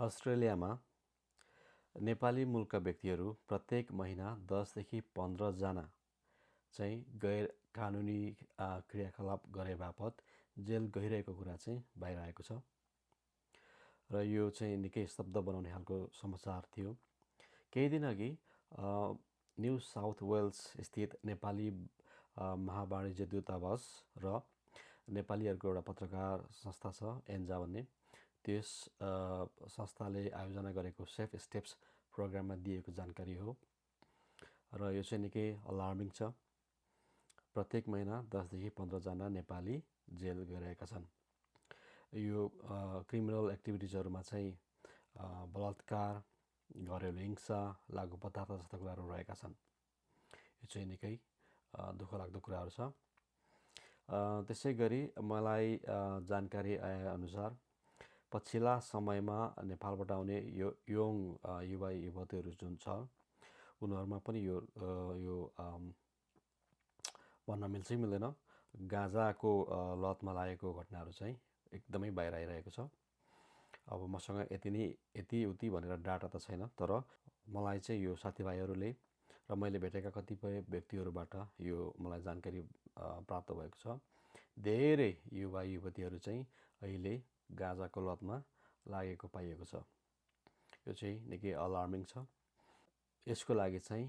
अस्ट्रेलियामा नेपाली मूलका व्यक्तिहरू प्रत्येक महिना 10 देखि 15 जना चाहिँ गैर कानुनी क्रियाकलाप गरे बापत जेल गइरहेको कुरा चाहिँ बाहिर आएको छ र यो चाहिँ निकै स्तब्ध बनाउने खालको समाचार थियो। केही दिन अघि न्यू साउथ वेल्स स्थित नेपाली महावाणिज्य दूतावास र नेपालीहरूको एउटा पत्रकार संस्था छ एन्जा भन्ने, त्यस संस्थाले आयोजना गरेको सेफ स्टेप्स प्रोग्राममा दिएको जानकारी हो र यो चाहिँ निकै अलार्मिङ छ। प्रत्येक महिना 10 देखि 15 जना नेपाली जेल गइरहेका छन्। यो क्रिमिनल एक्टिभिटिजहरूमा चाहिँ बलात्कार, घरेलु हिंसा, लागु पदार्थ जस्ता कुराहरू रहेका छन्। यो चाहिँ निकै दुःखलाग्दो कुराहरू छ। त्यसै गरी मलाई जानकारी आएअनुसार पछिल्ला समयमा नेपालबाट आउने यङ युवा युवतीहरू जुन छ उनीहरूमा पनि यो भन्न मिल्छ मिल्दैन गाँजाको लतमा लागेको घटनाहरू चाहिँ एकदमै बाहिर आइरहेको छ। अब मसँग यति उति भनेर डाटा त छैन, तर मलाई चाहिँ यो साथीभाइहरूले र मैले भेटेका कतिपय व्यक्तिहरूबाट यो मलाई जानकारी प्राप्त भएको छ। धेरै युवा युवतीहरू चाहिँ अहिले गाँजाको लतमा लागेको पाइएको छ। यो चाहिँ निकै अलार्मिङ छ। यसको लागि चाहिँ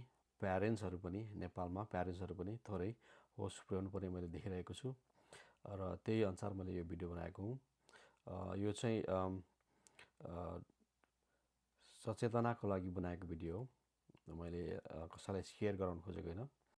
नेपालमा प्यारेन्ट्सहरू पनि थोरै होस पुर्याउनु पर्ने मैले देखिरहेको छु र त्यही अनुसार मैले यो भिडियो बनाएको हुँ। यो चाहिँ सचेतनाको लागि बनाएको भिडियो हो। मैले कसैलाई सेयर गराउन खोजेको होइन।